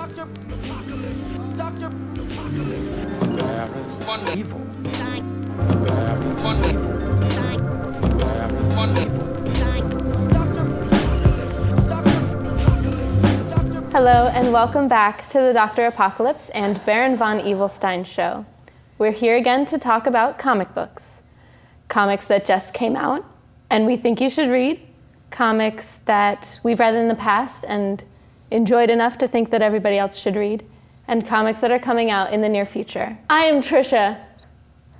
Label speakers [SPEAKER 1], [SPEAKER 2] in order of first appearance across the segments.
[SPEAKER 1] Dr. Apocalypse. Dr. Apocalypse. Wonderful. Wonderful. Wonderful.
[SPEAKER 2] Hello and welcome back to the Dr. Apocalypse and Baron von Evilstein show. We're here again to talk about comic books. Comics that just came out and we think you should read. Comics that we've read in the past and enjoyed enough to think that everybody else should read. And comics that are coming out in the near future. I am Trisha.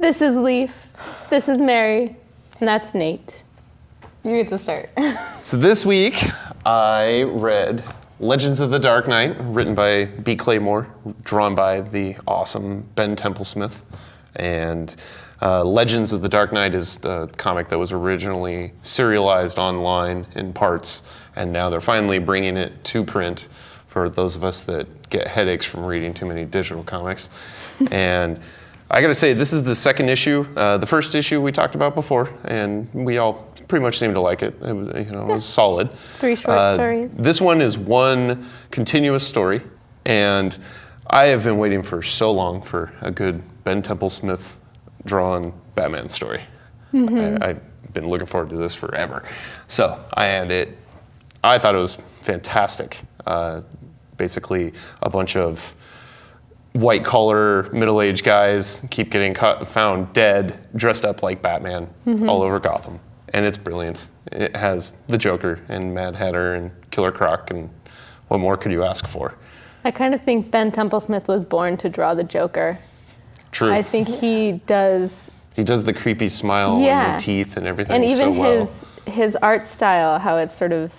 [SPEAKER 2] This is Leaf. This is Mary. And that's Nate.
[SPEAKER 3] You get to start.
[SPEAKER 4] So this week I read Legends of the Dark Knight, written by B. Claymore, drawn by the awesome Ben Templesmith. And Legends of the Dark Knight is the comic that was originally serialized online in parts, and now they're finally bringing it to print for those of us that get headaches from reading too many digital comics. And I gotta say, this is the second issue. The first issue we talked about before, and we all pretty much seemed to like it. It was, it was solid.
[SPEAKER 2] 3 short stories.
[SPEAKER 4] This one is one continuous story, and I have been waiting for so long for a good Ben Templesmith drawn Batman story. I've been looking forward to this forever. So I thought it was fantastic. Basically, a bunch of white-collar, middle-aged guys keep getting found dead, dressed up like Batman all over Gotham. And it's brilliant. It has the Joker and Mad Hatter and Killer Croc, and what more could you ask for?
[SPEAKER 2] I kind of think Ben Templesmith was born to draw the Joker.
[SPEAKER 4] True.
[SPEAKER 2] I think he does.
[SPEAKER 4] He does the creepy smile and the teeth and everything
[SPEAKER 2] and
[SPEAKER 4] so well.
[SPEAKER 2] And even his art style, how it's sort of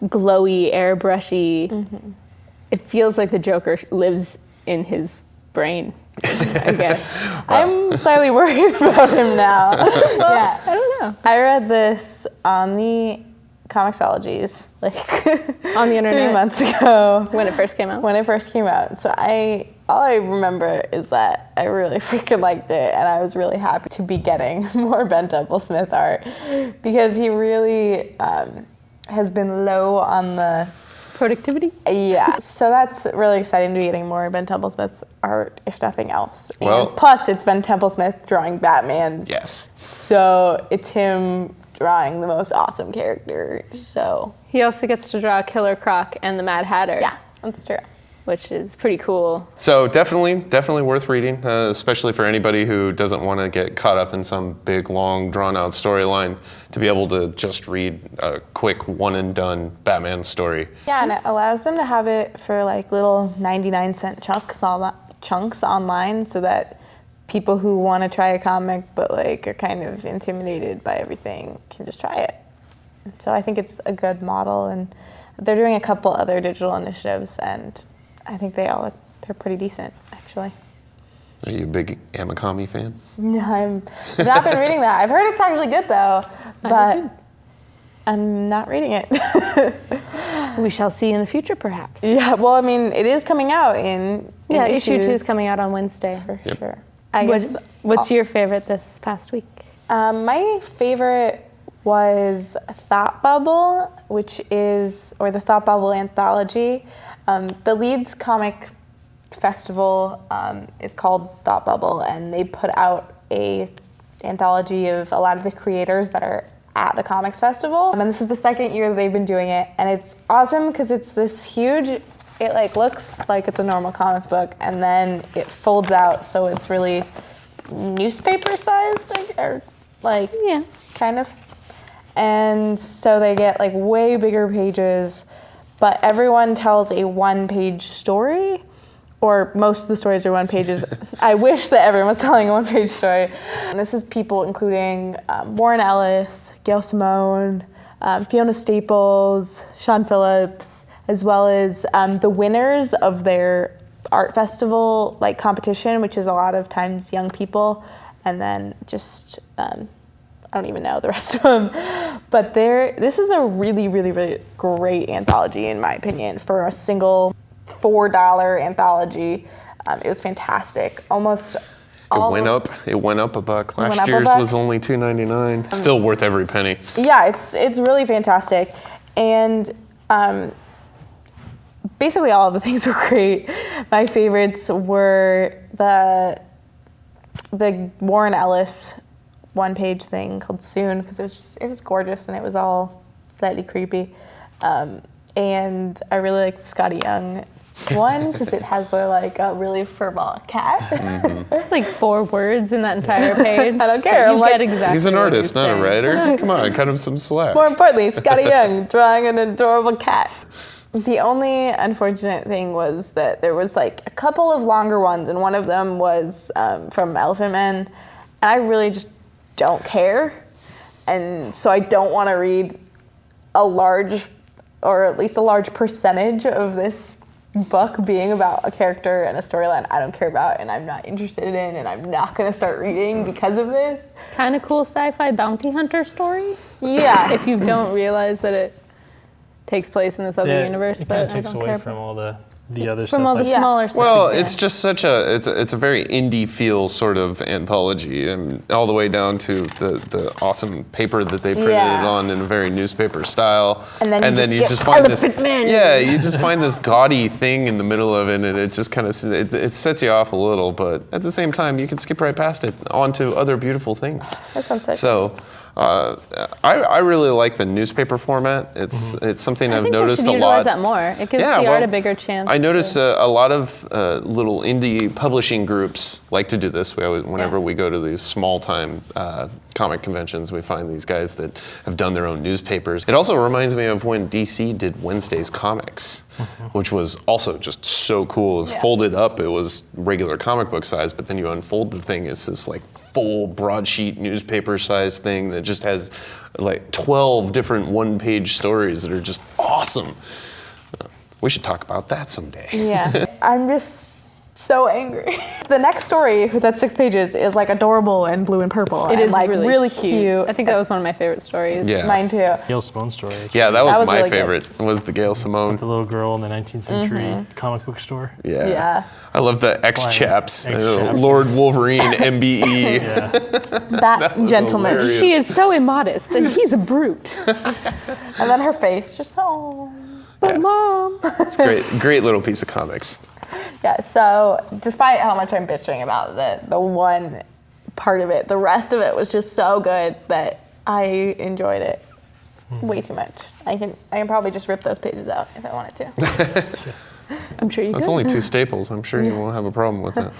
[SPEAKER 2] glowy, airbrushy. It feels like the Joker lives in his brain, I guess.
[SPEAKER 3] I'm slightly worried about him now.
[SPEAKER 2] Yeah, I don't know.
[SPEAKER 3] I read this on the Comixologies, like
[SPEAKER 2] On the internet
[SPEAKER 3] 3 months ago.
[SPEAKER 2] when it first came out.
[SPEAKER 3] So all I remember is that I really freaking liked it, and I was really happy to be getting more Ben Templesmith art because he really has been low on the
[SPEAKER 2] Productivity?
[SPEAKER 3] Yeah, so that's really exciting to be getting more Ben Templesmith art, if nothing else.
[SPEAKER 4] Well,
[SPEAKER 3] and plus, it's Ben Templesmith drawing Batman.
[SPEAKER 4] Yes.
[SPEAKER 3] So it's him drawing the most awesome character. So
[SPEAKER 2] He also gets to draw Killer Croc and the Mad Hatter.
[SPEAKER 3] yeah, that's true.
[SPEAKER 2] Which is pretty cool.
[SPEAKER 4] So definitely worth reading, especially for anybody who doesn't want to get caught up in some big, long, drawn-out storyline, to be able to just read a quick one-and-done Batman story.
[SPEAKER 3] Yeah, and it allows them to have it for like little 99-cent chunks online, so that people who want to try a comic but like are kind of intimidated by everything can just try it. So I think it's a good model, and they're doing a couple other digital initiatives, and I think they're pretty decent, actually.
[SPEAKER 4] Are you a big Amikami fan?
[SPEAKER 3] No, I've not been reading that. I've heard it's actually good, though, but I'm not reading it.
[SPEAKER 2] We shall see in the future, perhaps.
[SPEAKER 3] Yeah, well, I mean, it is coming out in
[SPEAKER 2] issue 2 is coming out on Wednesday.
[SPEAKER 3] For sure.
[SPEAKER 2] What's your favorite this past week?
[SPEAKER 3] My favorite was Thought Bubble, the Thought Bubble Anthology. The Leeds Comic Festival is called Thought Bubble, and they put out a anthology of a lot of the creators that are at the Comics Festival. And this is the second year they've been doing it, and it's awesome because it's this huge, it like looks like it's a normal comic book, and then it folds out, so it's really newspaper sized, or like,
[SPEAKER 2] Yeah.
[SPEAKER 3] kind of. And so they get like way bigger pages, but everyone tells a one-page story, or most of the stories are one pages. I wish that everyone was telling a one-page story. And this is people including Warren Ellis, Gail Simone, Fiona Staples, Sean Phillips, as well as the winners of their art festival like competition, which is a lot of times young people, and then just I don't even know the rest of them. But this is a really, really, really great anthology, in my opinion, for a single $4 anthology. It was fantastic. It went up
[SPEAKER 4] a buck. Last year's was only $2.99. Still worth every penny.
[SPEAKER 3] Yeah, it's really fantastic. And basically all of the things were great. My favorites were the Warren Ellis one-page thing called Soon, because it was gorgeous and it was all slightly creepy. And I really liked the Scotty Young one because it has a really furball cat.
[SPEAKER 2] It's like 4 words in that entire page.
[SPEAKER 3] I don't care.
[SPEAKER 2] You get exactly
[SPEAKER 4] He's an
[SPEAKER 2] what
[SPEAKER 4] artist,
[SPEAKER 2] you're
[SPEAKER 4] not a
[SPEAKER 2] saying.
[SPEAKER 4] writer. Come on, cut him some slack.
[SPEAKER 3] More importantly, Scotty Young drawing an adorable cat. The only unfortunate thing was that there was a couple of longer ones, and one of them was from Elephant Men, and I really just don't care, and so I don't want to read a large, or at least a large percentage of this book being about a character and a storyline I don't care about and I'm not interested in, and I'm not going to start reading because of this.
[SPEAKER 2] Kind of cool sci-fi bounty hunter story.
[SPEAKER 3] Yeah.
[SPEAKER 2] If you don't realize that it takes place in this other universe
[SPEAKER 5] it
[SPEAKER 2] that
[SPEAKER 5] kind
[SPEAKER 2] I
[SPEAKER 5] of takes
[SPEAKER 2] don't
[SPEAKER 5] away
[SPEAKER 2] care
[SPEAKER 5] from
[SPEAKER 2] about.
[SPEAKER 5] all the other
[SPEAKER 2] From
[SPEAKER 5] stuff.
[SPEAKER 2] all the
[SPEAKER 3] Yeah.
[SPEAKER 2] smaller stuff.
[SPEAKER 4] Well,
[SPEAKER 2] yeah.
[SPEAKER 4] it's just such it's a very indie feel sort of anthology, and all the way down to the awesome paper that they printed
[SPEAKER 3] Yeah.
[SPEAKER 4] it on in a very newspaper style.
[SPEAKER 3] And then you just get
[SPEAKER 4] find this
[SPEAKER 3] Elephant Men.
[SPEAKER 4] yeah, you just find this gaudy thing in the middle of it, and it just kind of it sets you off a little, but at the same time you can skip right past it onto other beautiful things.
[SPEAKER 3] That sounds sick.
[SPEAKER 4] So. I really like the newspaper format. It's something
[SPEAKER 2] I
[SPEAKER 4] I've
[SPEAKER 2] think
[SPEAKER 4] noticed
[SPEAKER 2] we should
[SPEAKER 4] a lot.
[SPEAKER 2] utilize that more. It gives
[SPEAKER 4] Yeah,
[SPEAKER 2] the
[SPEAKER 4] well,
[SPEAKER 2] art a bigger chance.
[SPEAKER 4] I notice a lot of little indie publishing groups like to do this. Whenever we go to these small-time comic conventions, we find these guys that have done their own newspapers. It also reminds me of when DC did Wednesday's Comics, which was also just so cool. It was folded up. It was regular comic book size, but then you unfold the thing. It's this full broadsheet newspaper size thing that just has 12 different one-page stories that are just awesome. We should talk about that someday.
[SPEAKER 3] Yeah, I'm just so angry. The next story, that's 6 pages, is adorable and blue and purple.
[SPEAKER 2] It
[SPEAKER 3] and
[SPEAKER 2] is
[SPEAKER 3] really cute.
[SPEAKER 2] I think that was one of my favorite stories.
[SPEAKER 4] Yeah.
[SPEAKER 3] Mine too.
[SPEAKER 5] Gail Simone story.
[SPEAKER 4] Yeah, that was
[SPEAKER 3] was
[SPEAKER 4] my
[SPEAKER 3] really good.
[SPEAKER 4] favorite. Was the Gail Simone.
[SPEAKER 5] The little girl in the 19th century comic book store.
[SPEAKER 4] Yeah.
[SPEAKER 3] Yeah.
[SPEAKER 4] I love the X-Chaps.
[SPEAKER 5] X-Chaps.
[SPEAKER 4] Lord Wolverine, MBE.
[SPEAKER 5] Yeah.
[SPEAKER 3] That gentleman.
[SPEAKER 4] hilarious.
[SPEAKER 2] She is so immodest, and he's a brute.
[SPEAKER 3] And then her face, just, oh.
[SPEAKER 2] But
[SPEAKER 4] Yeah.
[SPEAKER 2] Mom.
[SPEAKER 4] It's great. Great little piece of comics.
[SPEAKER 3] Yeah, so despite how much I'm bitching about the one part of it, the rest of it was just so good that I enjoyed it way too much. I can probably just rip those pages out if I wanted to.
[SPEAKER 2] I'm sure you
[SPEAKER 4] That's
[SPEAKER 2] could.
[SPEAKER 4] only 2 staples. I'm sure you won't have a problem with that.